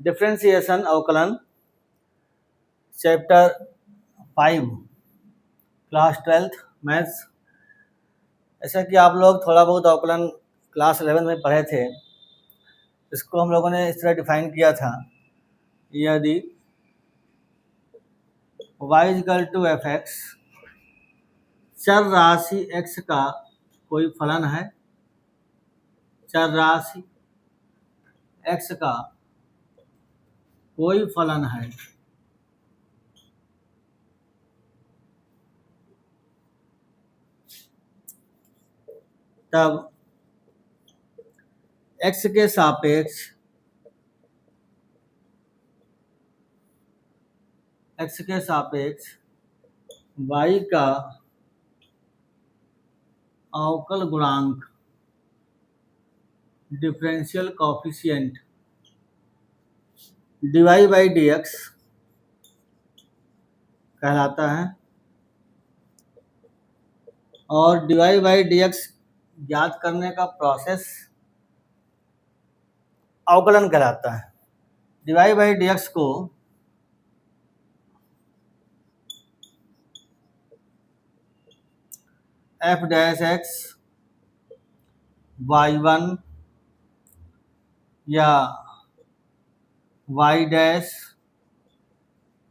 Differentiation अवकलन chapter 5 class 12th maths. ऐसा कि आप लोग थोड़ा बहुत अवकलन क्लास 11 में पढ़े थे। इसको हम लोगों ने इस तरह डिफाइन किया था, यदि y equal to F X चर राशि x का कोई फलन है, चर राशि x का कोई फलन है, तब x के सापेक्ष y का अवकल गुणांक differential coefficient dy by dx कहलाता है, और dy बाई dx ज्ञात करने का प्रोसेस अवकलन कहलाता है। dy बाई dx को f डैश एक्स y1 या y डैश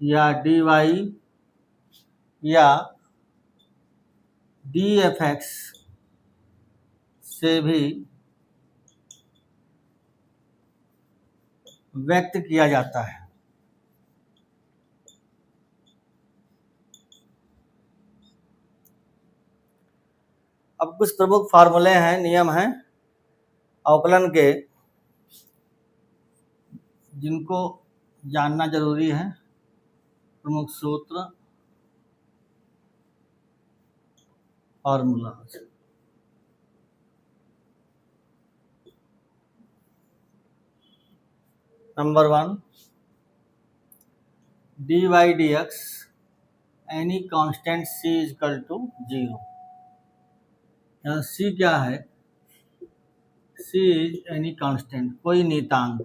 या dy या dfx से भी व्यक्त किया जाता है। अब कुछ प्रमुख फार्मूले हैं, नियम हैं अवकलन के, जिनको जानना जरूरी है। प्रमुख सूत्र formula. Number 1, dy by dx any constant c equal to 0। यहाँ c क्या है? c इज एनी कांस्टेंट, कोई नियतांक।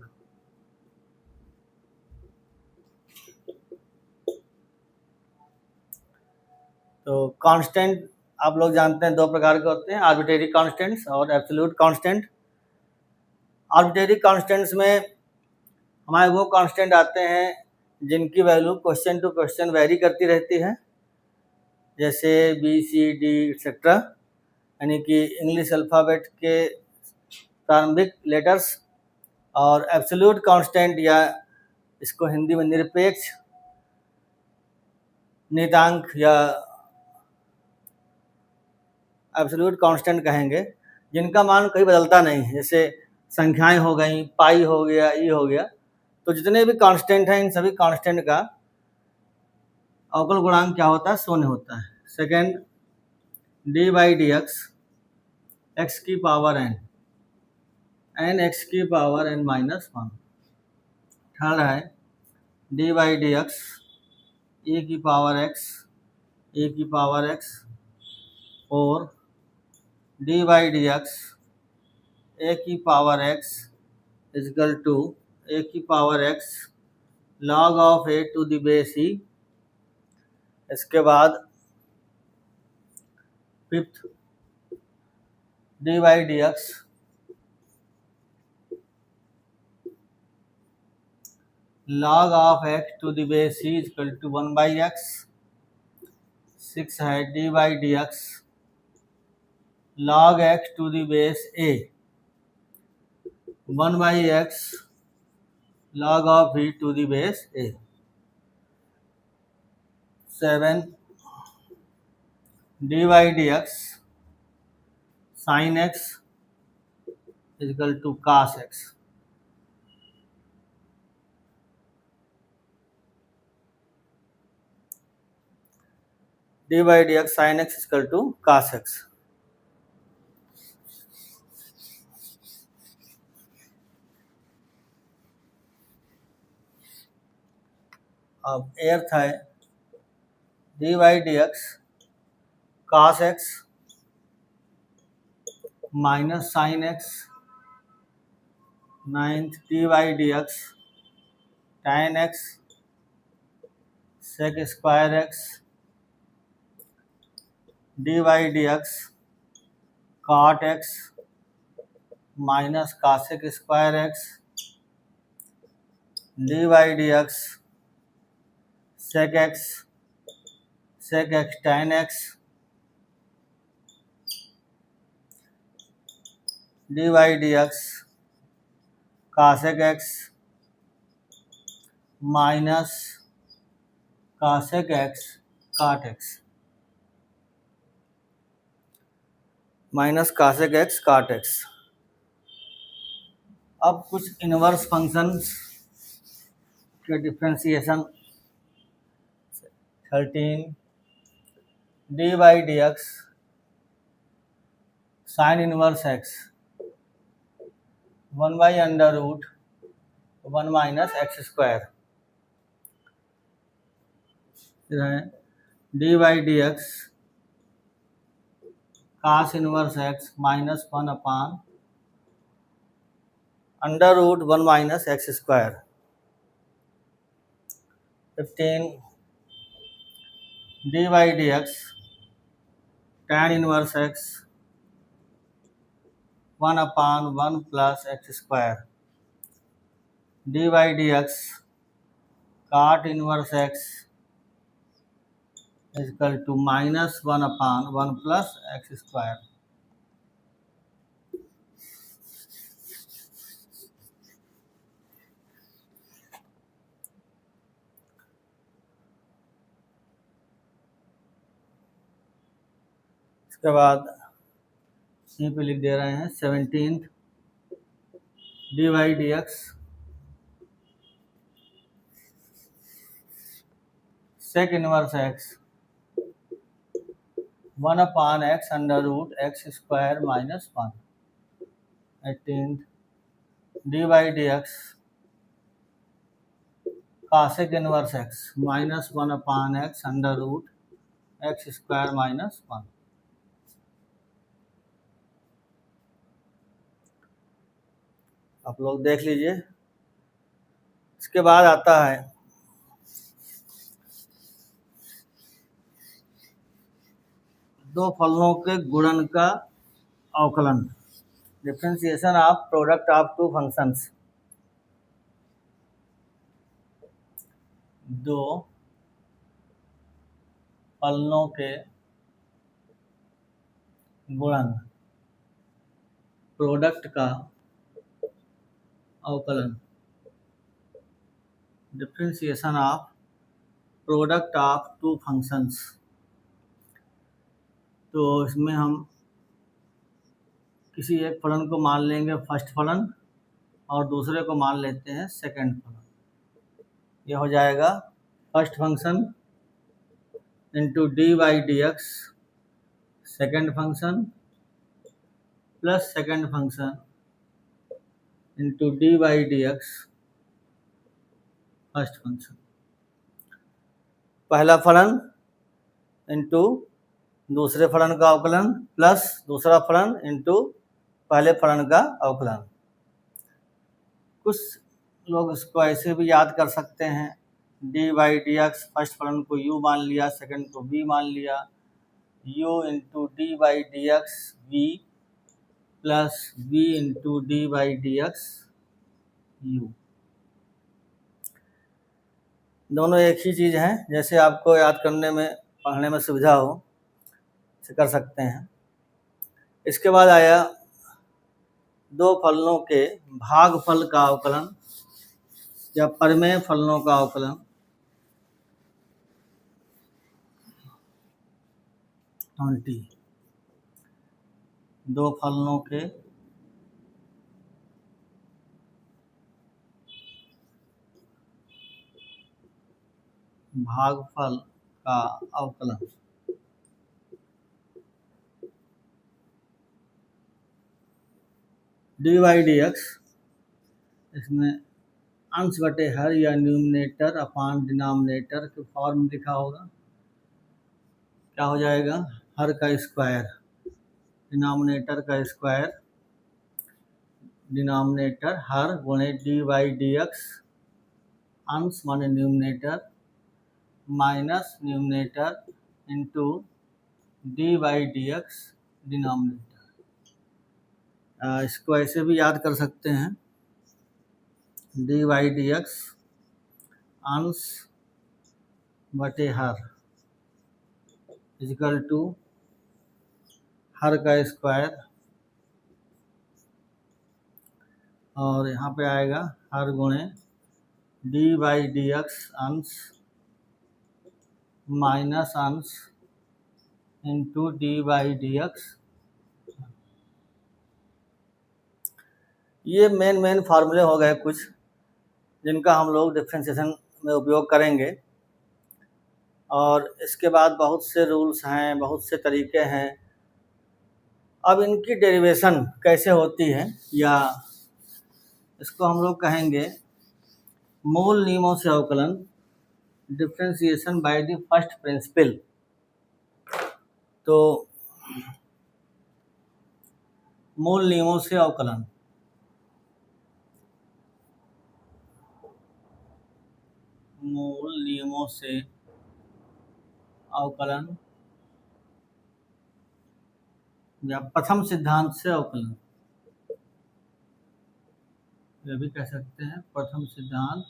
तो कांस्टेंट आप लोग जानते हैं दो प्रकार के होते हैं, आर्बिट्रेरी कांस्टेंट्स और एब्सोल्यूट कांस्टेंट। आर्बिट्रेरी कांस्टेंट्स में हमारे वो कांस्टेंट आते हैं जिनकी value question to question vary करती रहती है, जैसे बी सी डी एक्सेट्रा, यानी कि इंग्लिश अल्फ़ाबेट के प्रारंभिक लेटर्स। और एब्सोल्यूट कांस्टेंट, या इसको हिंदी में निरपेक्ष नियतांक या एब्सोल्यूट कांस्टेंट कहेंगे, जिनका मान कहीं बदलता नहीं है, जैसे संख्याएं हो गई, पाई हो गया, ई हो गया। तो जितने भी कांस्टेंट हैं, इन सभी कांस्टेंट का अवकल गुणांक क्या होता है? शून्य होता है। Second, D by D X की पावर एन एक्स की पावर n माइनस 1। थर्ड है डी बाई डी एक्स ए की पावर x, और डी बाई डी एक्स ए की पावर x इजकल टू ए की power x log of a to the base e। इसके बाद fifth, D by D X log of x to the base c equal to 1 by X. Six है D by D X log x to the base a 1 by X log of v to the base a। 7, D by D x sine x equal to cos x। D by D x sine x equal to cos x। अब eighth है D by D X cos x minus sine x। Ninth, D by D x tan x sec square x dy dx cot x minus cosec square x dy dx sec x tan x dy dx cosec x minus cosec x cot x minus cosec x cot x। अब कुछ inverse functions के differentiation 13 dy dx sine inverse x 1 by under root 1 minus X square dy dx cos inverse x minus 1 upon under root 1 minus X square. 15 dy dx tan inverse x 1 upon 1 plus X square dy dx cot inverse x is equal to minus 1 upon 1 plus x square। इसके बाद यहीं पे लिख दे रहे हैं 17 dy dx sec inverse x 1 upon x under root X square minus 1। 18 dy dx cosec inverse x minus 1 upon x under root X square minus 1। आप लोग देख लीजिए। इसके बाद आता है दो फलनों के गुणन का अवकलन, differentiation of product of two functions. दो फलनों के गुणन प्रोडक्ट का अवकलन, differentiation of product of two functions. तो इसमें हम किसी एक फलन को मान लेंगे फर्स्ट फलन और दूसरे को मान लेते हैं सेकंड फलन। यह हो जाएगा first function into D by D x second function plus second function into D by D x first function. पहला फलन इंटू दूसरे फलन का अवकलन प्लस दूसरा फलन इंटू पहले फलन का अवकलन। कुछ लोग इसको ऐसे भी याद कर सकते हैं, D by D x first फलन को u मान लिया, सेकंड को v मान लिया, u into D by D X V plus v into D by D X U. दोनों एक ही चीज़ हैं, जैसे आपको याद करने में पढ़ने में सुविधा हो से कर सकते हैं। इसके बाद आया दो फलनों के भागफल का अवकलन या परिमेय फलनों का अवकलन। दो फलनों के भागफल का अवकलन। डी वाई डी एक्स, इसमें अंश बटे हर या न्यूमिनेटर अपान डिनोमिनेटर के फॉर्म लिखा होगा। क्या हो जाएगा? हर का स्क्वायर, डिनोमिनेटर का स्क्वायर, डिनोमिनेटर हर गुणे डी वाई डी एक्स अंश माने numerator minus numerator into D by D x denominator. इसको ऐसे भी याद कर सकते हैं, डी बाई डी एक्स अंश बटे हर इजिकल टू हर का स्क्वायर, और यहाँ पे आएगा हर गुणे डी बाई डी एक्स अंश माइनस अंश into D by D x. ये मेन फार्मूले हो गए कुछ, जिनका हम लोग डिफरेंशिएशन में उपयोग करेंगे। और इसके बाद बहुत से रूल्स हैं, बहुत से तरीके हैं। अब इनकी डेरिवेशन कैसे होती है, या इसको हम लोग कहेंगे मूल नियमों से अवकलन, differentiation by the first principle. तो मूल नियमों से अवकलन, मूल नियमों से अवकलन या प्रथम सिद्धांत से अवकलन, ये भी कह सकते हैं प्रथम सिद्धांत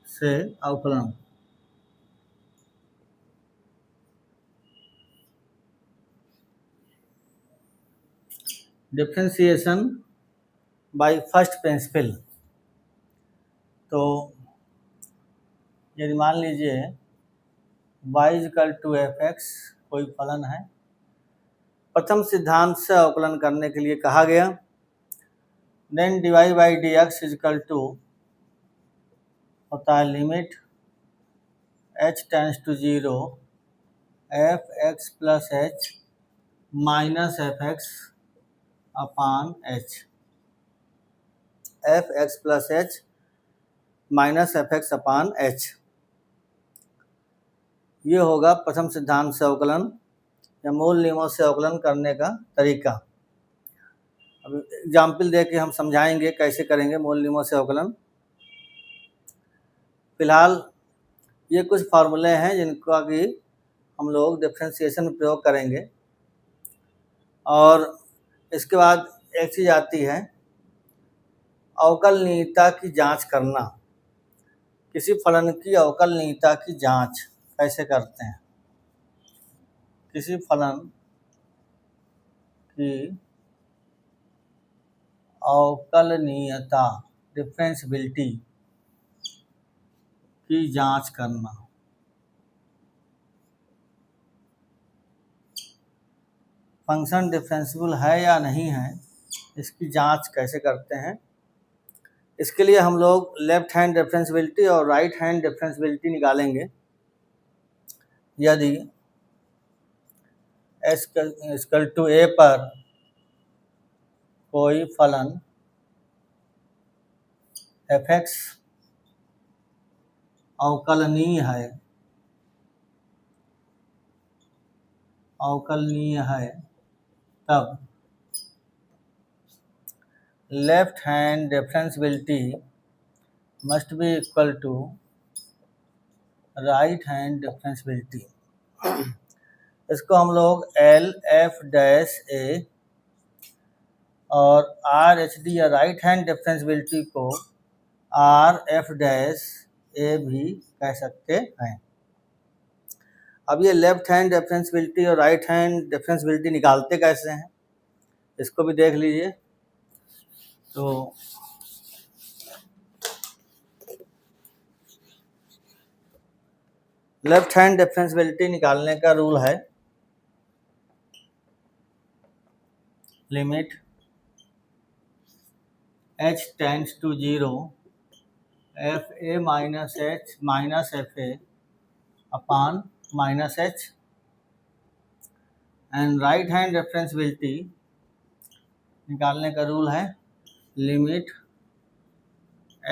से अवकलन। Differentiation by first principle. तो यदि मान लीजिए y equal to F X कोई फलन है, प्रथम सिद्धांत से अवकलन करने के लिए कहा गया, then D Y by D x equal to होता है limit h tends to 0 F X plus H minus F X upon H, F X plus H minus F X upon H. ये होगा प्रथम सिद्धांत से अवकलन या मूल नियमों से अवकलन करने का तरीका। अब एग्जाम्पल दे के हम समझाएंगे कैसे करेंगे मूल नियमों से अवकलन। फिलहाल ये कुछ फार्मूले हैं जिनका कि हम लोग डिफरेंशिएशन में प्रयोग करेंगे। और इसके बाद एक चीज़ आती है अवकलनीयता की जांच करना। किसी फलन की अवकलनीयता की जांच कैसे करते हैं, किसी फलन की अवकलनीयता डिफरेंशिएबिलिटी की जांच करना। फंक्शन डिफरेंशिएबल है या नहीं है, इसकी जांच कैसे करते हैं। इसके लिए हम लोग लेफ्ट हैंड डिफरेंशिएबिलिटी और राइट हैंड डिफरेंशिएबिलिटी निकालेंगे। यदि एस इक्वल टू ए पर कोई फलन एफ एक्स अवकलनीय है, अवकलनीय है, तब left hand differentiability must be equal to right hand differentiability. इसको हम लोग एल एफ डैश ए और आर एच डी या राइट हैंड डिफरेंशिएबिलिटी को आर एफ डैश ए भी कह सकते हैं। अब ये लेफ्ट हैंड डिफरेंशिएबिलिटी और राइट हैंड डिफरेंशिएबिलिटी निकालते कैसे हैं, इसको भी देख लीजिए। तो लेफ्ट हैंड डिफरेंशिएबिलिटी निकालने का रूल है limit h tends to 0 F A minus H minus F A upon minus H. And right hand differentiability निकालने का रूल है limit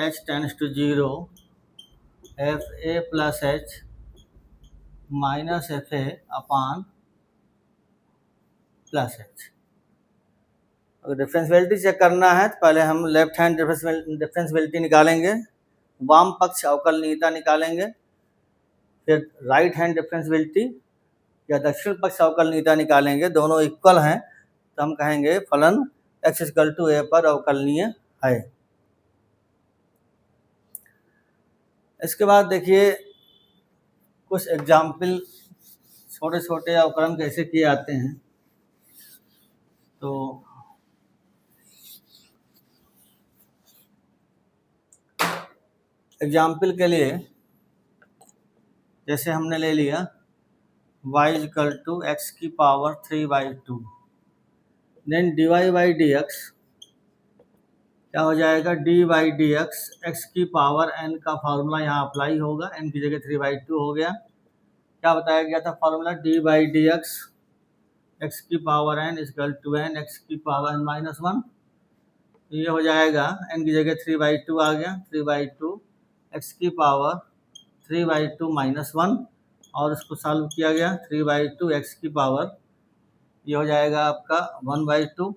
h tends to 0 F A plus H minus F A upon plus H. अगर differentiability check करना है तो पहले हम left hand differentiability निकालेंगे, वाम पक्ष अवकलनीयता निकालेंगे, फिर राइट हैंड डिफरेंशियबिलिटी या दक्षिण पक्ष अवकलनीयता निकालेंगे। दोनों इक्वल हैं तो हम कहेंगे फलन x = a पर अवकलनीय है। इसके बाद देखिए कुछ एग्जाम्पल, छोटे छोटे अवकलन कैसे किए जाते हैं। तो एग्जाम्पल के लिए जैसे हमने ले लिया y = x⁴, देन dy/dx क्या हो जाएगा, dy/dx x⁴n का फॉर्मूला यहाँ अप्लाई होगा, n की जगह 3/2 हो गया। क्या बताया गया था formula, dy/dx x⁴n = n x⁴n-1, ये हो जाएगा n की जगह 3/2 आ गया, 3/2 x⁴3/2-1 और इसको सॉल्व किया गया 3/2 x⁴, ये हो जाएगा आपका 1/2,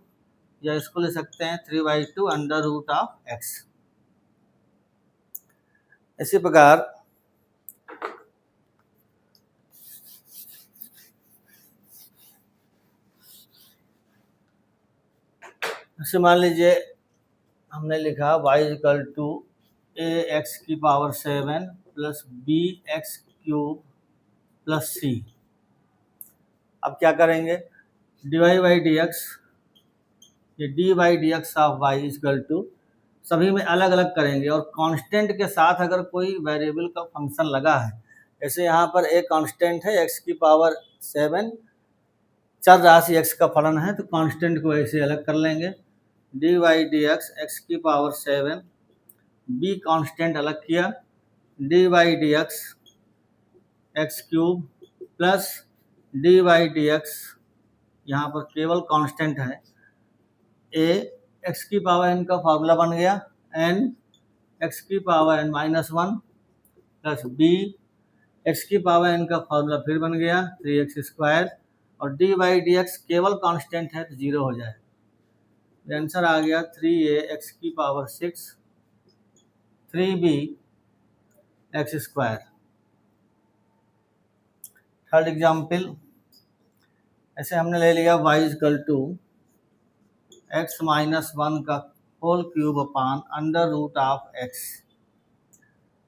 या इसको ले सकते हैं 3/2 √x। इसी प्रकार जैसे मान लीजिए हमने लिखा y = ax⁴7 + bx³ + c। अब क्या करेंगे, dy/dx, ये dy/dx ऑफ y = सभी में अलग अलग करेंगे और कांस्टेंट के साथ अगर कोई वेरिएबल का फंक्शन लगा है, जैसे यहाँ पर एक कांस्टेंट है x⁴7, चर राशि x का फलन है तो कांस्टेंट को ऐसे अलग कर लेंगे, dy/dx x⁴7, b कांस्टेंट अलग किया, dy/dx x³ प्लस dy/dx, यहाँ पर केवल कांस्टेंट है, a x⁴n का फार्मूला बन गया, n x⁴n-1 plus b x⁴n का फार्मूला फिर बन गया 3x² और dy/dx केवल कांस्टेंट है तो 0 हो जाए। आंसर आ गया 3a x⁴6 3b x²। Third example, ऐसे हमने ले लिया y = x-1 का होल क्यूब अपान √x,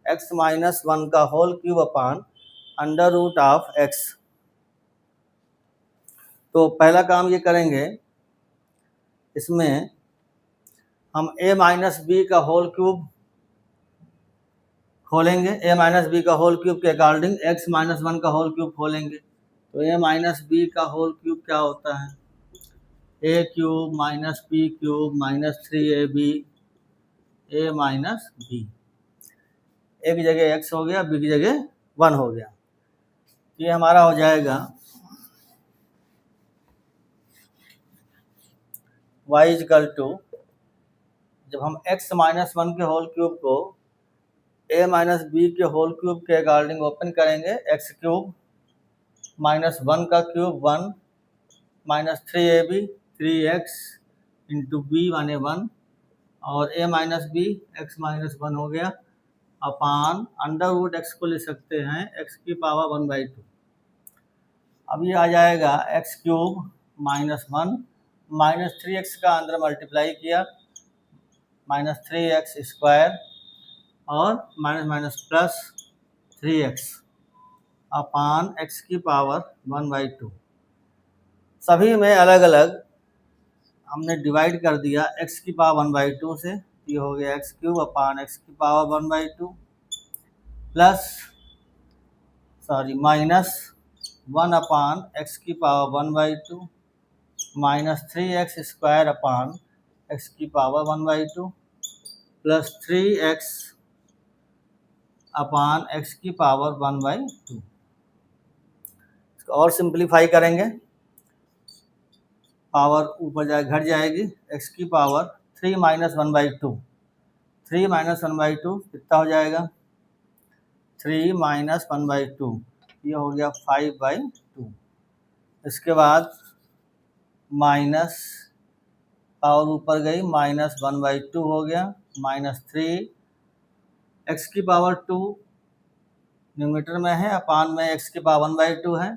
x-1 का होल क्यूब अपान √x। तो पहला काम ये करेंगे, इसमें हम a - b का होल क्यूब खोलेंगे, a - b का होल क्यूब के अकॉर्डिंग x-1 का होल क्यूब खोलेंगे। तो a - b का होल क्यूब क्या होता है, a³ - b³ - 3ab a - b, a की जगह x हो गया, b की जगह 1 हो गया। ये हमारा हो जाएगा y = जब हम x-1 के होल क्यूब को a - b के होल क्यूब के अकॉर्डिंग ओपन करेंगे, x³ - 1 का क्यूब 1 - 3ab 3x × b माने 1 और a - b x-1 हो गया अपान √x को ले सकते हैं x⁴1/2। अब ये आ जाएगा x³ - 1 - 3x का अंदर मल्टीप्लाई किया -3x² और प्लस 3x अपान x⁴1/2। सभी में अलग अलग हमने डिवाइड कर दिया x⁴1/2 से, ये हो गया x³ अपान x⁴1/2 प्लस -1 अपान x⁴1/2 -3x² अपान x⁴1/2 प्लस 3x अपान x⁴1/2। इसको और सिंप्लीफाई करेंगे, पावर ऊपर जाए घट जाएगी, x⁴3 - 1/2, 3 - 1/2 कितना हो जाएगा 3 - 1/2, ये हो गया 5/2। इसके बाद पावर ऊपर गई, -1/2 हो गया, -3 x की पावर 2 न्यूमरेटर में है, अपान में x की पावर 1/2 है,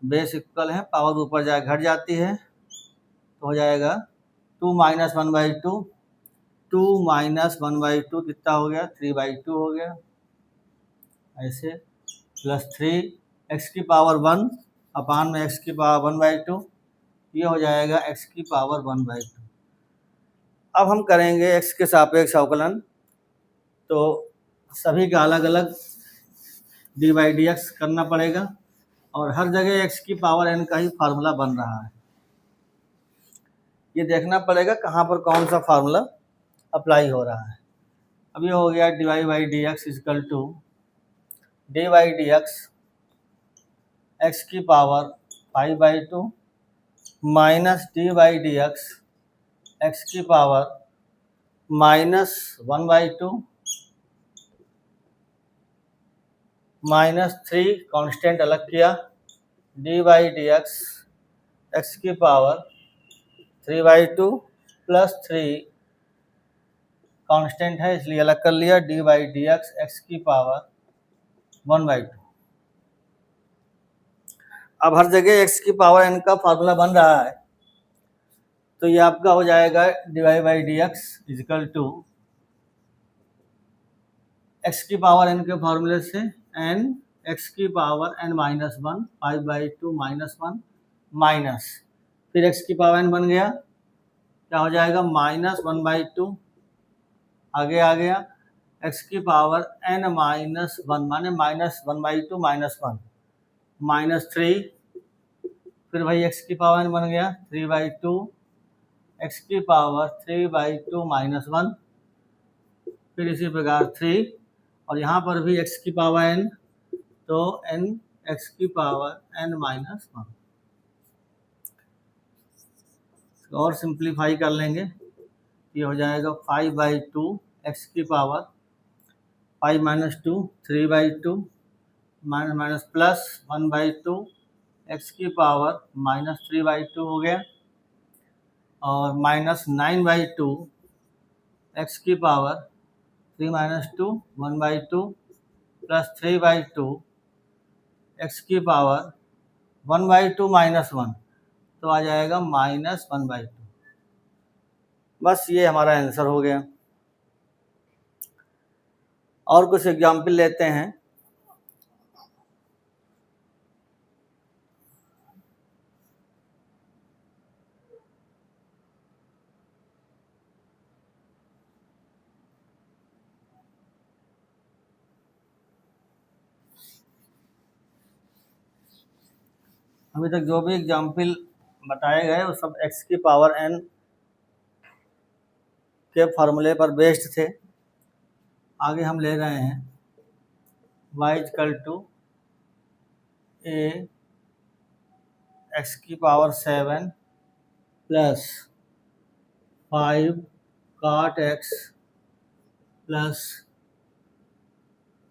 बेस इक्वल है, पावर ऊपर जाए घट जाती है तो हो जाएगा 2 - 1/2, 2 - 1/2 कितना हो गया, 3/2 हो गया, ऐसे +3 x की पावर 1 अपान में x की पावर 1/2, ये हो जाएगा x की पावर 1/2। अब हम करेंगे x के सापेक्ष अवकलन, तो सभी का अलग अलग dy/dx करना पड़ेगा और हर जगह x की पावर n का ही फार्मूला बन रहा है। ये देखना पड़ेगा कहाँ पर कौन सा फार्मूला अप्लाई हो रहा है। अब ये हो गया dy/dx equal to dy/dx x की पावर 5/2 माइनस dy/dx x की पावर -1/2 -3 कांस्टेंट अलग किया, dy/dx x की पावर 3/2 +3 कांस्टेंट है इसलिए अलग कर लिया, dy/dx x की पावर 1/2। अब हर जगह x की पावर n का फार्मूला बन रहा है तो ये आपका हो जाएगा dy/dx इक्वल टू x की पावर n के फार्मूले से n x की पावर n-1 5/2 -1 माइनस फिर x की पावर n बन गया, क्या हो जाएगा -1/2, आगे आ गया x की पावर n-1 माने -1/2 -1 -3, फिर भाई x की पावर n बन गया 3/2, x की पावर 3/2 -1, फिर इसी प्रकार 3 और यहाँ पर भी x की पावर n तो n x की पावर n-1 और सिंप्लीफाई कर लेंगे, ये हो जाएगा 5/2 x की पावर 5 - 2 3/2 माइनस प्लस 1/2 x की पावर -3/2 हो गया और -9/2 x की पावर 3 - 2 1/2 प्लस 3/2 x की पावर 1/2 -1 तो आ जाएगा -1/2। बस ये हमारा आंसर हो गया। और कुछ एग्जाम्पल लेते हैं। अभी तक जो भी एग्जाम्पल बताए गए वो सब x की पावर n के फार्मूले पर बेस्ड थे। आगे हम ले रहे हैं y equal to a x की power 7 plus 5 cot x plus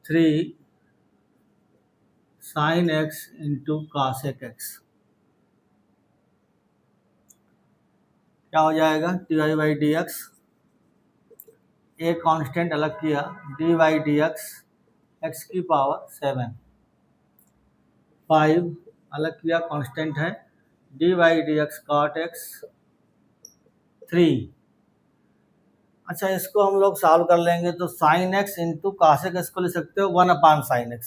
3 sin x into cosec x। क्या हो जाएगा dy/dx, एक कांस्टेंट अलग किया dy/dx x की पावर 7, 5 अलग किया कांस्टेंट है dy/dx cot x 3। अच्छा इसको हम लोग सॉल्व कर लेंगे तो sin x into cosec x को ले सकते हो 1/sin x,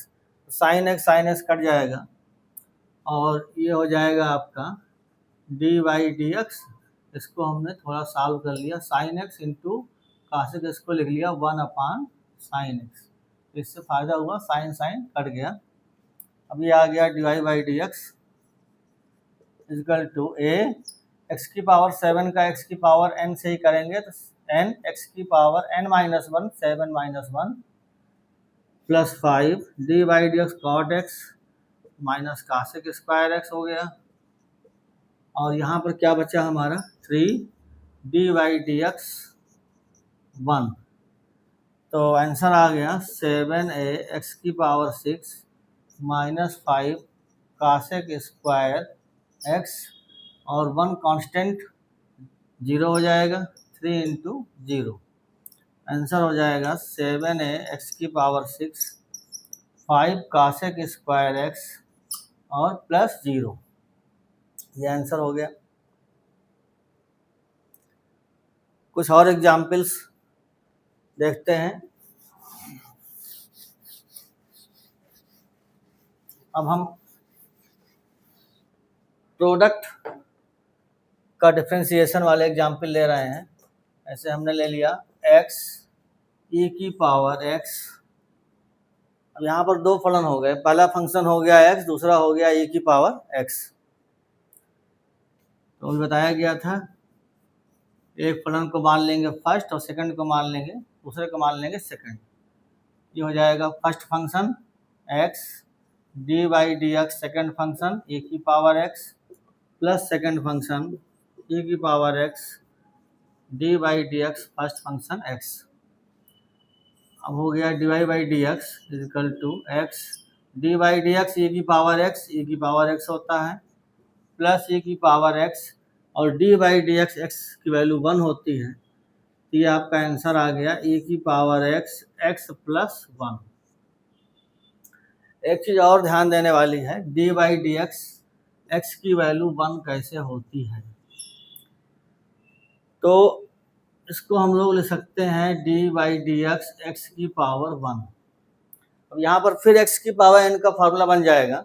sin x cut जाएगा और ये हो जाएगा आपका dy/dx, इसको हमने थोड़ा सॉल्व कर लिया sin x into cosec x को लिख लिया 1/sin x, इससे फायदा हुआ sin कट गया। अभी आ गया dy/dx equal to a x की पावर 7 का x की पावर n से ही करेंगे तो n x की power n-1 7 - 1 plus 5 dy/dx cot x minus cosec square x हो गया और यहाँ पर क्या बचा हमारा 3 dy/dx 1, तो आंसर आ गया 7a x की power 6 minus 5 cosec square x और 1 कांस्टेंट 0 हो जाएगा, 3 इंटू 0, आंसर हो जाएगा 7a x की पावर 6, 5 कासेक स्क्वायर x और प्लस 0। ये आंसर हो गया। कुछ और एग्जाम्पल्स देखते हैं। अब हम प्रोडक्ट का डिफ्रेंसिएशन वाले एग्जाम्पल ले रहे हैं। ऐसे हमने ले लिया x e की पावर x। अब यहाँ पर दो फलन हो गए, पहला फंक्शन हो गया x, दूसरा हो गया e की पावर x। तो अभी बताया गया था, एक फलन को मान लेंगे फर्स्ट और सेकंड को मान लेंगे, दूसरे को मान लेंगे सेकंड। ये हो जाएगा first function x D by D x, second function e की power x plus second function e की power x D by D x, first function x। अब हो गया d Y by D x equal to x D by D x e की power x, e की power x होता है, plus e की power x और D by D x, x की वैल्यू 1 होती है, तो ये आपका आंसर आ गया e की पावर x, x प्लस 1। एक चीज़ और ध्यान देने वाली है, D by D x, x की वैल्यू 1 कैसे होती है, तो इसको हम लोग ले सकते हैं D by D x, x की पावर 1। अब यहाँ पर फिर एक्स की पावर n का फार्मूला बन जाएगा।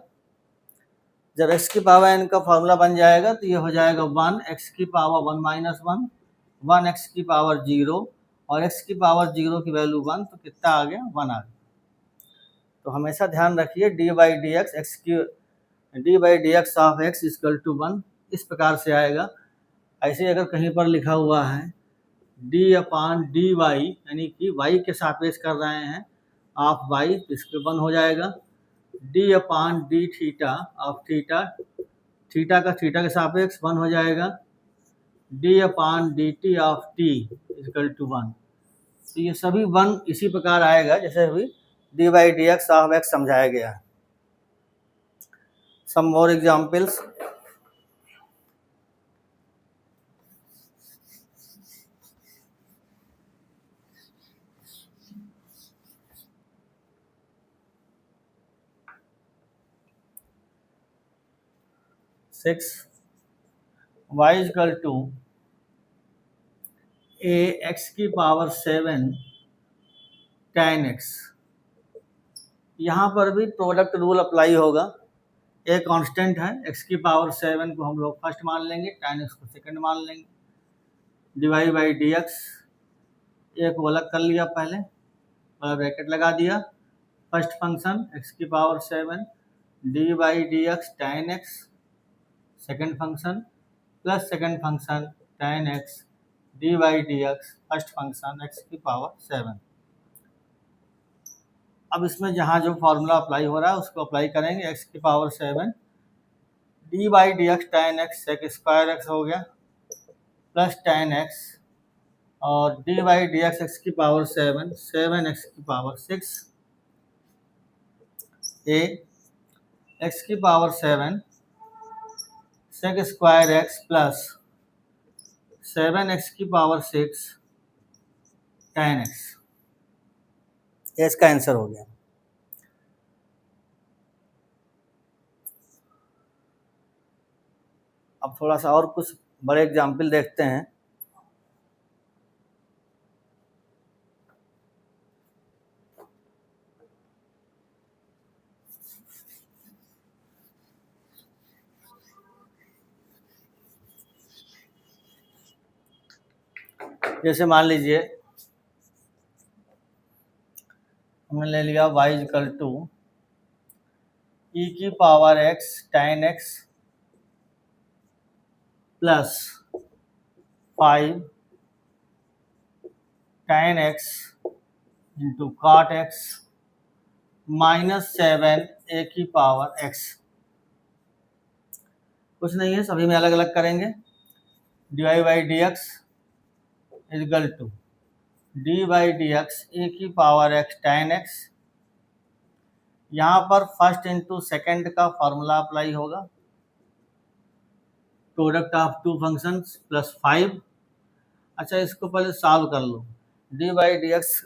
जब एक्स की पावर n का फार्मूला बन जाएगा तो ये हो जाएगा 1 एक्स की पावर 1 माइनस 1, 1 एक्स की पावर 0 और एक्स की पावर 0 की वैल्यू 1, तो कितना आ गया, 1 आ गया। तो हमेशा ध्यान रखिए d by D x, x की d by D x of x equal to 1 इस प्रकार से आएगा। ऐसे अगर कहीं पर लिखा हुआ है डी अपान डी वाई, यानी कि वाई के सापेक्ष कर रहे हैं ऑफ वाई, तो इसके 1 हो जाएगा। D upon D theta of theta, theta का थीटा के सापेक्ष 1 हो जाएगा। D upon D T of T equal to 1, तो ये सभी 1 इसी प्रकार आएगा जैसे अभी d by D x of x समझाया गया है। Some more examples. Six y equal to a x की पावर 7 tan x। यहाँ पर भी प्रोडक्ट रूल अप्लाई होगा। ए कांस्टेंट है, x की पावर 7 को हम लोग फर्स्ट मान लेंगे, tan x को सेकंड मान लेंगे। डिवाइड बाई डी एक्स, ए को अलग कर लिया पहले, ब्रैकेट लगा दिया, फर्स्ट फंक्शन x की power 7 D by D x tan x, second function plus second function tan x D by D x, first function x की पावर 7। अब इसमें जहाँ जो फार्मूला अप्लाई हो रहा है उसको अप्लाई करेंगे। x की power 7 D by D x tan x, sec square X हो गया, प्लस tan x और D by D x, x की पावर 7, 7x की पावर 6, ए एक्स की power 7 sec square x plus 7x की power 6 tan x, ये इसका answer हो गया। अब थोड़ा सा और कुछ बड़े एग्जाम्पल देखते हैं। जैसे मान लीजिए हमने ले लिया y इक्वल टू ई की power x tan x plus 5 tan x into cot x minus 7 ए की पावर x। कुछ नहीं है, सभी में अलग अलग करेंगे। D by D x equal to d by D x ए की पावर x tan x, यहाँ पर फर्स्ट इंटू सेकेंड का फॉर्मूला अप्लाई होगा, product of two functions plus 5 अच्छा, इसको पहले सॉल्व कर लो। D by D x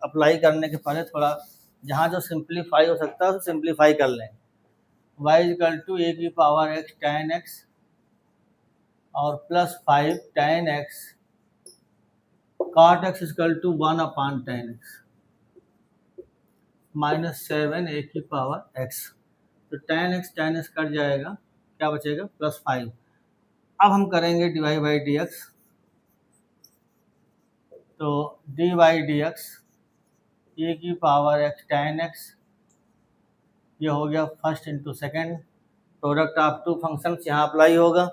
apply करने के पहले थोड़ा जहाँ जो सिंप्लीफाई हो सकता है उसे सिंप्लीफाई कर लें। वाई इक्वल टू ए की पावर एक्स tan एक्स और plus 5 tan X cot x equal to 1 tan X minus 7 ए की पावर x। तो tan x कट जाएगा, क्या बचेगा प्लस 5। अब हम करेंगे डी बाई डी एक्स। तो डी बाई डी एक्स ए की पावर x tan x, ये हो गया first into second, product of two functions यहाँ अप्लाई होगा,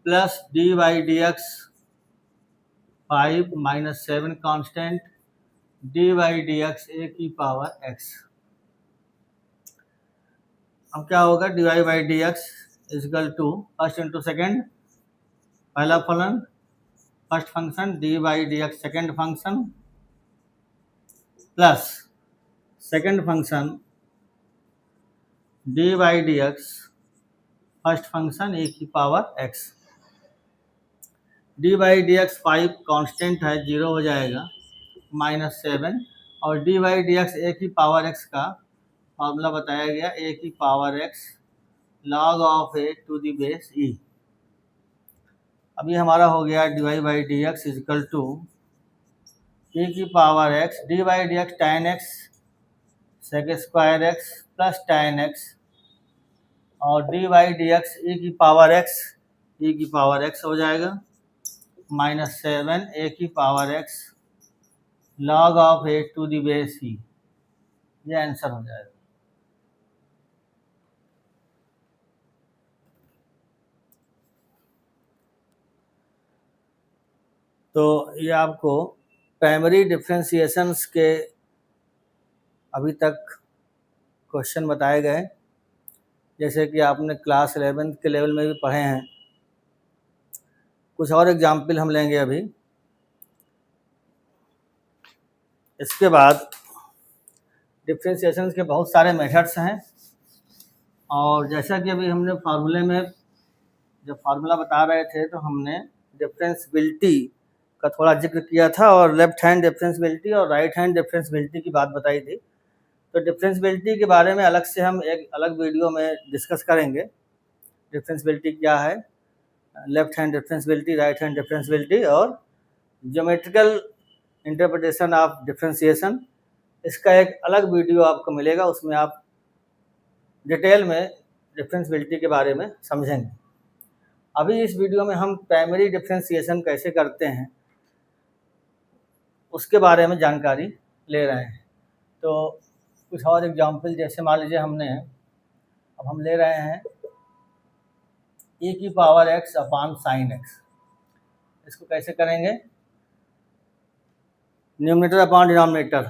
plus D by D x 5 minus 7 constant d by D x ए की power x। अब क्या होगा, D Y by D x equal to first into second, पहला फलन first function d by D x second function plus second function d by D x first function a की power x. D by D x 5 constant है, 0 हो जाएगा, minus 7 और D by D x ए की power x का formula बताया गया, ए की power x log of a to the base e. अभी हमारा हो गया d Y by D x equal to ए की power x D by D x tan x sec square x plus tan x और D by D x ए की power x हो जाएगा, minus 7 ए की power x log of a to the base e. ये answer हो जाएगा। तो ये आपको प्राइमरी डिफ्रेंशिएशंस के अभी तक क्वेश्चन बताए गए, जैसे कि आपने क्लास 11 के लेवल में भी पढ़े हैं। कुछ और एग्जाम्पल हम लेंगे अभी। इसके बाद डिफ्रेंशिएशंस के बहुत सारे मेथड्स हैं, और जैसा कि अभी हमने फार्मूले में जब फार्मूला बता रहे थे तो हमने डिफरेंशियबिलिटी का थोड़ा जिक्र किया था और लेफ्ट हैंड डिफरेंशियबिलिटी और राइट हैंड डिफरेंशियबिलिटी की बात बताई थी। तो डिफरेंशियबिलिटी के बारे में अलग से हम एक अलग वीडियो में डिस्कस करेंगे। डिफरेंशियबिलिटी क्या है, left hand differentiability, right hand differentiability और ज्योमेट्रिकल इंटरप्रिटेशन ऑफ डिफरेंशिएशन, इसका एक अलग वीडियो आपको मिलेगा, उसमें आप डिटेल में डिफरेंशियबिलिटी के बारे में समझेंगे। अभी इस वीडियो में हम प्राइमरी डिफरेंशिएशन कैसे करते हैं उसके बारे में जानकारी ले रहे हैं। तो कुछ और एग्जाम्पल, जैसे मान लीजिए अब हम ले रहे हैं e की power x upon sign x। इसको कैसे करेंगे, न्यूमरेटर अपॉन डिनोमिनेटर।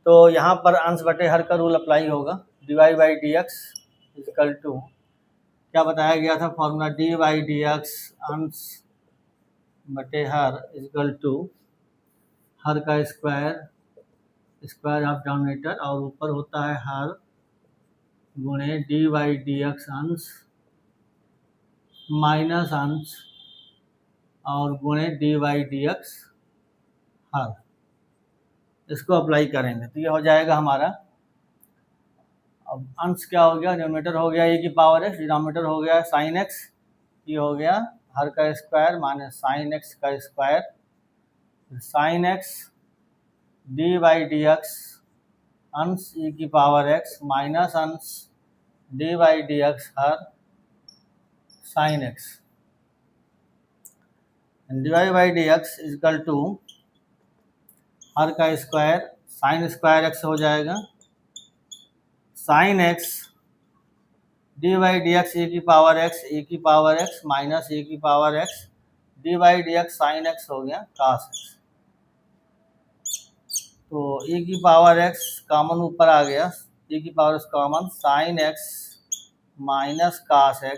तो यहाँ पर अंश बटे हर का रूल अप्लाई होगा। D Y by D x equal to क्या बताया गया था formula, D by D x अंश बटे हर इजकल टू हर का स्क्वायर ऑफ डिनोमिनेटर और ऊपर होता है हर गुणे डी बाई डी एक्स अंश माइनस अंश और गुणे डी बाई डी एक्स हर। इसको अप्लाई करेंगे तो ये हो जाएगा हमारा। अब अंश क्या हो गया, डिनोमिनेटर हो गया e की पावर x, डिनोमिनेटर हो गया साइन x, ये हो गया हर का स्क्वायर माइनस साइन x का square, sine x D by D x अंश e की पावर x माइनस अंश डी बाई डी एक्स हर sine x। D Y by D x equal to हर का स्क्वायर साइन स्क्वायर x हो जाएगा, sine x D by D x ए की power x minus ए की power x D by D x sine x हो गया कास x। तो ए की पावर x कॉमन ऊपर आ गया, ए की power x common, sine x minus cos x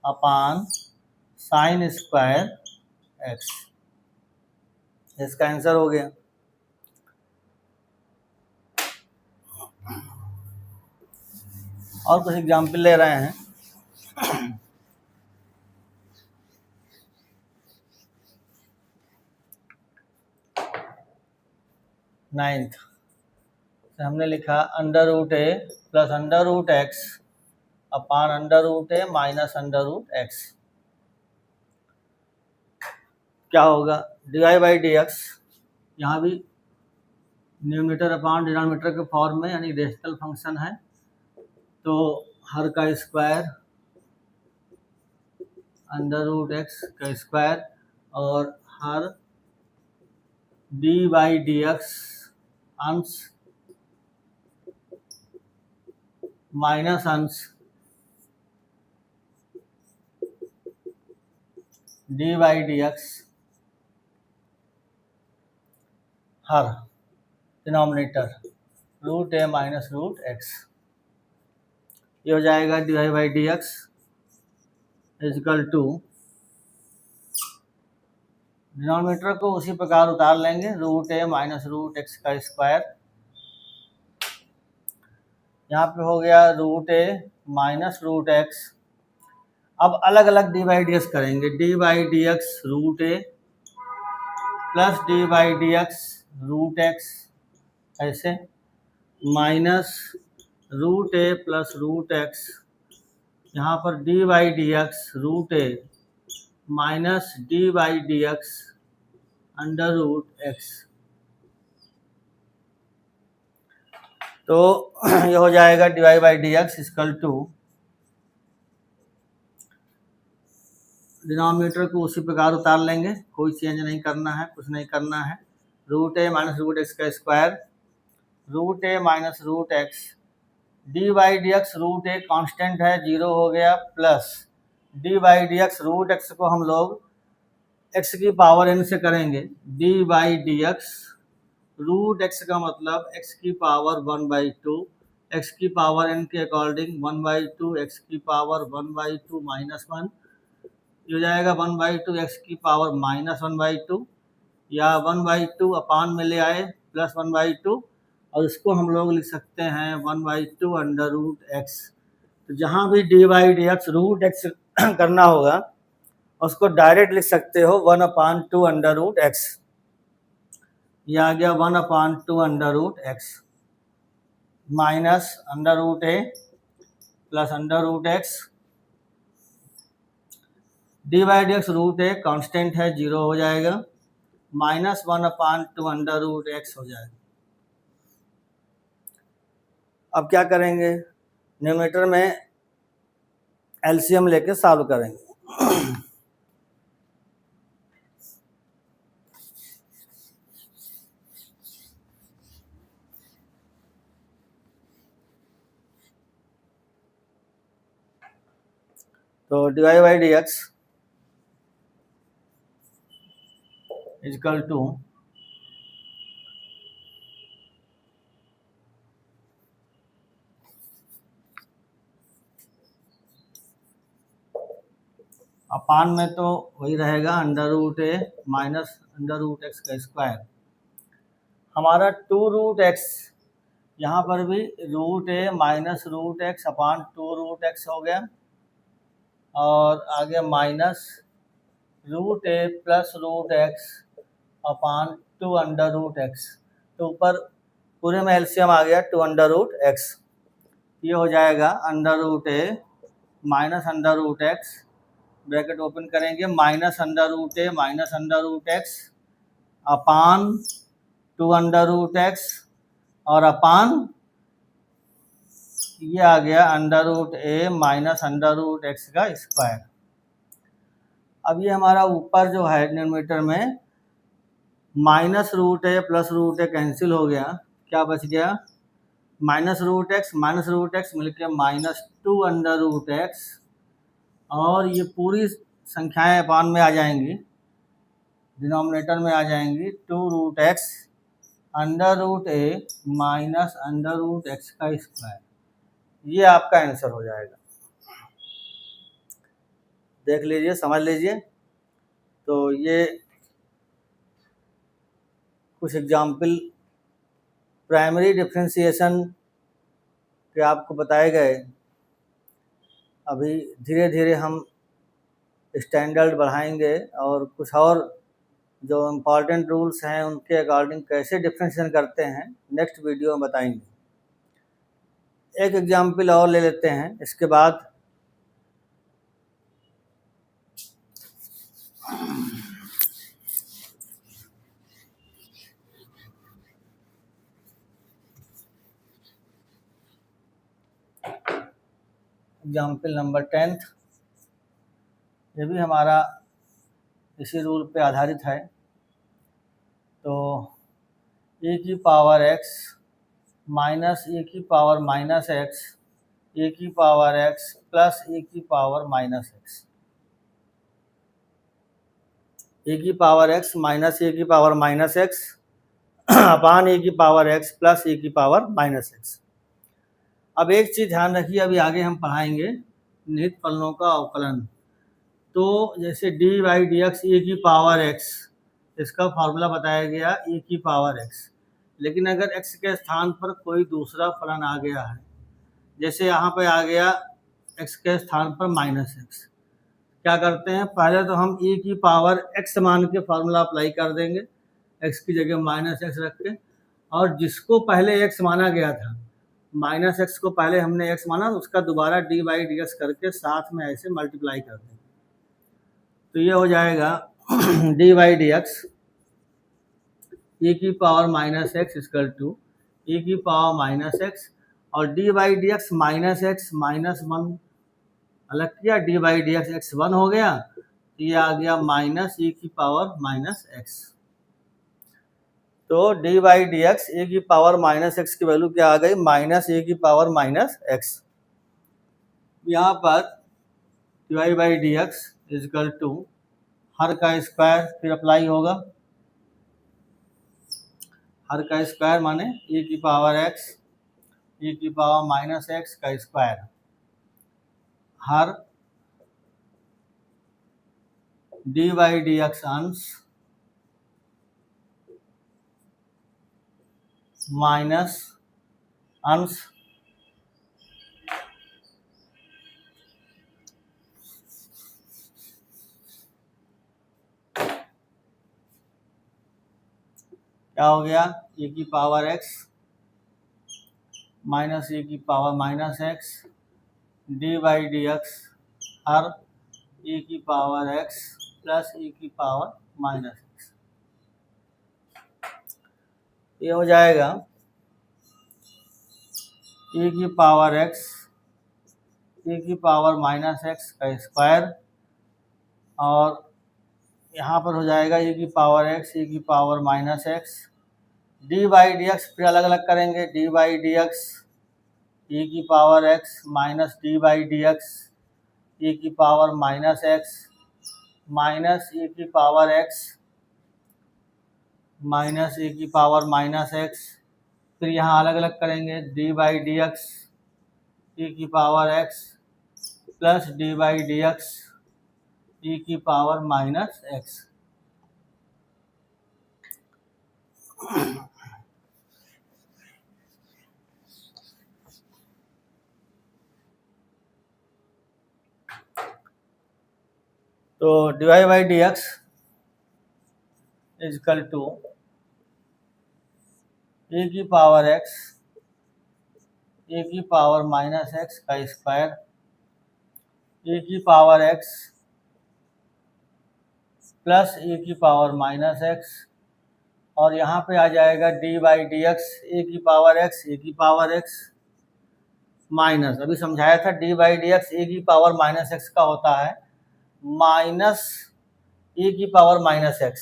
upon sine square x। इसका आंसर हो गया। और कुछ एग्जाम्पल ले रहे हैं। नाइन्थ। तो हमने लिखा अंडर रूट ए plus under root x upon under root ए माइनस अंडर रूट एक्स। क्या होगा, D Y by D x, यहाँ भी न्यूमरेटर अपान डिनोमिनेटर के फॉर्म में, यानी रेशनल फंक्शन है, तो हर का स्क्वायर अंडर रूट एक्स का स्क्वायर और हर डी बाई डी एक्स अंश माइनस अंश डी बाई डी एक्स हर डिनोमिनेटर रूट ए माइनस रूट एक्स। ये हो जाएगा D Y by D x equal to, denominator को उसी प्रकार उतार लेंगे, रूट ए माइनस रूट एक्स का स्क्वायर, यहाँ पे हो गया रूट ए माइनस रूट एक्स। अब अलग अलग डी बाई डी एक्स करेंगे, D by D X root A plus D by D X root X, ऐसे माइनस रूट ए प्लस रूट एक्स, यहाँ पर D by D X root A minus D by D x under root x. तो ये हो जाएगा D Y by D x equal to, denominator को उसी प्रकार उतार लेंगे, कोई चेंज नहीं करना है, कुछ नहीं करना है, रूट ए माइनस रूट एक्स का square, root A minus root X, D by D X root A constant है, 0 हो गया, plus D by D X root X को हम लोग एक्स की पावर एन से करेंगे, D by D X root x का मतलब एक्स की पावर 1/2, एक्स की पावर एन के अकॉर्डिंग 1/2, एक्स की पावर 1/2 माइनस 1, ये हो जाएगा 1/2 एक्स की पावर माइनस 1/2, या 1/2 अपान में ले आए प्लस 1/2, और इसको हम लोग लिख सकते हैं 1/2 अंडर रूट एक्स। तो जहाँ भी D by D X root X करना होगा उसको डायरेक्ट लिख सकते हो 1/2 अंडर रूट एक्स, यह आ गया 1/2 under root X minus under root A plus under root X, D by D X root A constant है, 0 हो जाएगा, माइनस 1/2 अंडर रूट एक्स हो जाएगा। अब क्या करेंगे, न्यूमरेटर में एलसीएम लेके सॉल्व करेंगे। तो d Y by D x equal to, upon में तो वही रहेगा अंडर रूट ए माइनस अंडर रूट एक्स का स्क्वायर, हमारा 2 रूट एक्स, यहाँ पर भी रूट ए minus root x upon 2 root x हो गया, और आगे माइनस रूट ए plus root x upon 2 under root x, तो ऊपर पूरे में एलसीएम आ गया 2 अंडर रूट एक्स, ये हो जाएगा अंडर रूट ए minus under root x, bracket open करेंगे, माइनस अंडर रूट ए minus under root x upon 2 under root x, और अपान ये आ गया अंडर रूट ए माइनस अंडर रूट एक्स का स्क्वायर। अब ये हमारा ऊपर जो है न्यूमरेटर में minus root A plus root a cancel हो गया, क्या बच गया, माइनस रूट एक्स मिलके माइनस 2 अंडर रूट एक्स, और ये पूरी संख्याएं अपान में आ जाएंगी, डिनोमिनेटर में आ जाएंगी, 2 रूट एक्स अंडर रूट ए माइनस अंडर रूट एक्स का स्क्वायर, ये आपका आंसर हो जाएगा। देख लीजिए, समझ लीजिए। तो ये कुछ एग्जाम्पल प्राइमरी डिफरेंशिएशन के आपको बताए गए। अभी धीरे धीरे हम स्टैंडर्ड बढ़ाएंगे और कुछ और जो इम्पॉर्टेंट रूल्स हैं उनके अकॉर्डिंग कैसे डिफ्रेंशिएशन करते हैं नेक्स्ट वीडियो में बताएंगे। एक एग्जाम्पल और ले लेते हैं इसके बाद। एग्जाम्पल नंबर 10th, ये भी हमारा इसी रूल पे आधारित है। तो e की पावर x माइनस e की पावर माइनस x, e की पावर x प्लस e की पावर माइनस x, e की पावर x माइनस e की पावर माइनस x अपान e की पावर x प्लस e की पावर माइनस x। अब एक चीज़ ध्यान रखिए, अभी आगे हम पढ़ाएंगे निहित फलनों का अवकलन। तो जैसे D by D x e की पावर x, इसका फॉर्मूला बताया गया e की पावर x, लेकिन अगर x के स्थान पर कोई दूसरा फलन आ गया है, जैसे यहाँ पे आ गया x के स्थान पर माइनस x, क्या करते हैं, पहले तो हम e की पावर x मान के फार्मूला अप्लाई कर देंगे, x की जगह माइनस x रख के, और जिसको पहले x माना गया था, माइनस x को पहले हमने x माना, उसका दोबारा डी बाई डी एक्स करके साथ में ऐसे मल्टीप्लाई कर देंगे। तो ये हो जाएगा d by D x e की power minus x equal to e की पावर माइनस एक्स, और D by D x minus x minus one अलग किया, d by D x x one हो गया, तो ये आ गया माइनस e की पावर माइनस एक्स। तो डी बाई डी एक्स ए की पावर माइनस एक्स की वैल्यू क्या आ गई, माइनस ए की पावर माइनस एक्स। यहाँ पर d Y by D x equal to हर का स्क्वायर फिर अप्लाई होगा, हर का स्क्वायर माने e की पावर x e की पावर माइनस एक्स का square, her d by D x अंश माइनस अंश क्या हो गया, e की पावर x माइनस e की power minus x D by D x her e की पावर x प्लस e की पावर माइनस एक्स। ये हो जाएगा e की पावर x e की पावर माइनस एक्स का स्क्वायर, और यहाँ पर हो जाएगा e की पावर x e की power minus x, D by D x फिर अलग अलग करेंगे, D by D x e की power x minus D by D x e की power minus x minus e की पावर x माइनस e की power minus x, फिर यहाँ अलग अलग करेंगे, D by D x e की power x plus D by D x e की पावर माइनस एक्स। तो d Y by D x equal to e की पावर x e की पावर माइनस एक्स का स्क्वायर, e की power x plus e की power minus x, और यहाँ पे आ जाएगा d by D x e की पावर x e की पावर x माइनस, अभी समझाया था d by D x e की पावर माइनस एक्स का होता है माइनस e की power minus x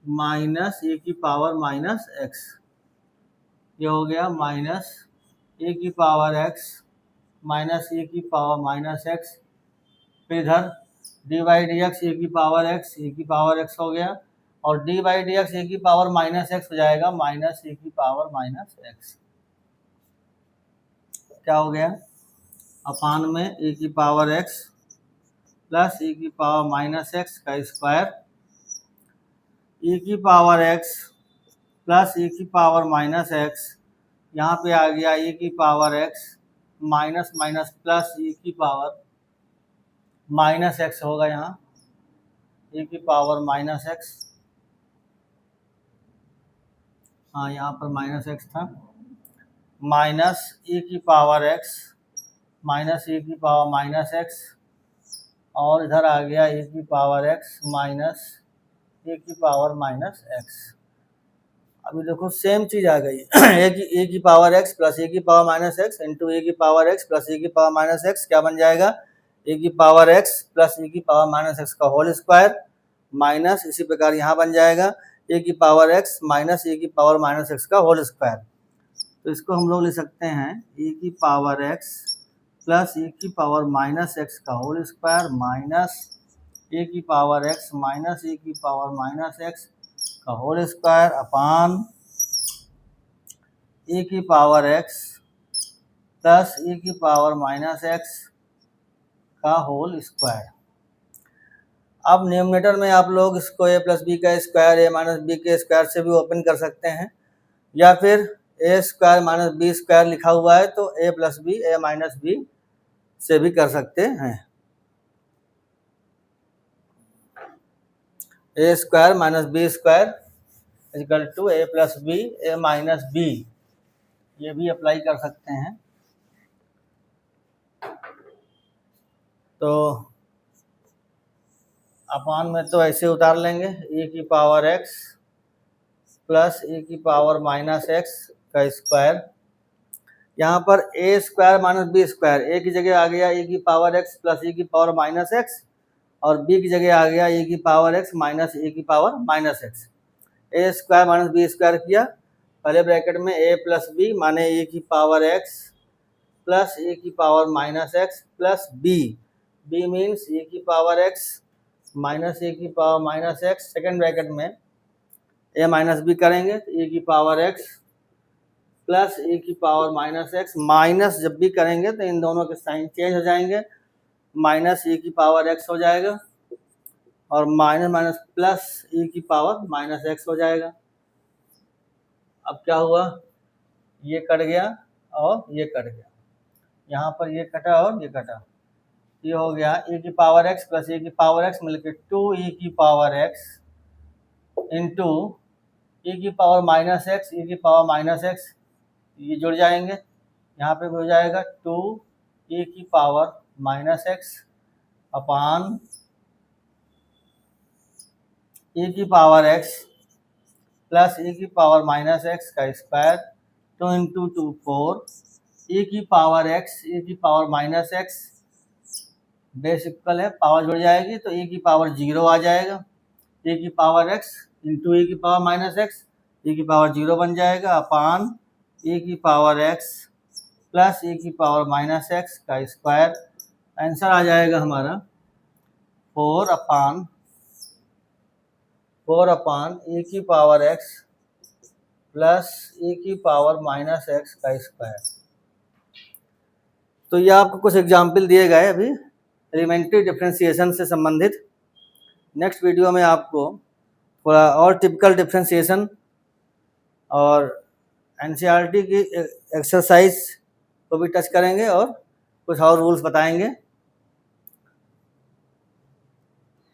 minus e की पावर माइनस एक्स। ये हो गया माइनस e की पावर x माइनस e की पावर माइनस एक्स, फिर इधर D by D x e की पावर x e की पावर x हो गया, और D by D x e की पावर माइनस एक्स हो जाएगा माइनस e की पावर माइनस एक्स। क्या हो गया, अपान में e की पावर x प्लस e की पावर माइनस एक्स का स्क्वायर, e की पावर x प्लस e की पावर माइनस एक्स, यहाँ पे आ गया e की power x minus minus plus e की पावर माइनस एक्स होगा, यहाँ e की पावर माइनस एक्स हाँ यहाँ पर माइनस एक्स था, माइनस e की पावर x माइनस e की पावर माइनस एक्स, और इधर आ गया e की पावर x माइनस e की पावर माइनस एक्स। अभी देखो सेम चीज आ गई ए की पावर x प्लस ए की पावर माइनस एक्स इंटू ए की पावर x प्लस ए की पावर माइनस एक्स क्या बन जाएगा, ए की पावर x प्लस ए की पावर माइनस एक्स का होल स्क्वायर, माइनस इसी प्रकार यहाँ बन जाएगा ए की पावर x माइनस ए की पावर माइनस एक्स का होल स्क्वायर। तो इसको हम लोग लिख सकते हैं ए की पावर x प्लस ए की पावर माइनस एक्स का होल स्क्वायर माइनस ए की पावर x माइनस ए की पावर माइनस एक्स का होल स्क्वायर अपान ए की पावर x प्लस ए की पावर माइनस एक्स का होल स्क्वायर। अब न्यूमरेटर में आप लोग इसको a प्लस बी का स्क्वायर a माइनस बी के स्क्वायर से भी ओपन कर सकते हैं, या फिर a square minus b square लिखा हुआ है तो a plus b a minus b से भी कर सकते हैं। a square minus b square equal to a plus b a minus b, ये भी अप्लाई कर सकते हैं। तो अपान में तो ऐसे उतार लेंगे ए की पावर x प्लस ए की पावर माइनस एक्स का स्क्वायर, यहाँ पर ए स्क्वायर माइनस बी स्क्वायर, ए की जगह आ गया ए की पावर x प्लस ए की पावर माइनस एक्स, और बी की जगह आ गया ए की पावर x माइनस ए की पावर माइनस एक्स। ए स्क्वायर माइनस बी स्क्वायर किया, पहले ब्रैकेट में ए प्लस बी माने ए की पावर x प्लस ए की power minus x plus b, b means a की पावर x माइनस ए की power minus x, second bracket में ए माइनस बी करेंगे तो ए की पावर x प्लस ए की पावर माइनस एक्स, माइनस जब भी करेंगे तो इन दोनों के साइन चेंज हो जाएंगे, माइनस ए की पावर x हो जाएगा और माइनस माइनस प्लस ए की पावर माइनस एक्स हो जाएगा। अब क्या हुआ, ये कट गया और ये कट गया, यहाँ पर ये कटा और ये कटा, ये हो गया ए की पावर x प्लस ए की पावर x मिलकर 2e की पावर x इंटू ए की पावर माइनस एक्स ए की पावर माइनस एक्स, ये जुड़ जाएंगे, यहाँ पे भी हो जाएगा 2e की पावर माइनस एक्स अपान ए की पावर x प्लस ए की पावर माइनस एक्स का स्क्वायर, 2 इंटू 2 4, ए की पावर x ए की power minus x base equal है, पावर जुड़ जाएगी तो ए की पावर 0 आ जाएगा, ए की पावर x इंटू ए की पावर माइनस एक्स, ए की पावर 0 बन जाएगा अपान ए की पावर x प्लस ए की पावर माइनस एक्स का स्क्वायर। आंसर आ जाएगा हमारा 4 अपान ए की पावर x प्लस ए की पावर माइनस एक्स का स्क्वायर। तो ये आपको कुछ एग्जाम्पल दिए गए अभी एलिमेंट्री डिफरेंशिएशन से संबंधित। नेक्स्ट वीडियो में आपको थोड़ा और टिपिकल डिफरेंशिएशन और एनसीईआरटी की एक्सरसाइज को भी टच करेंगे और कुछ और रूल्स बताएंगे।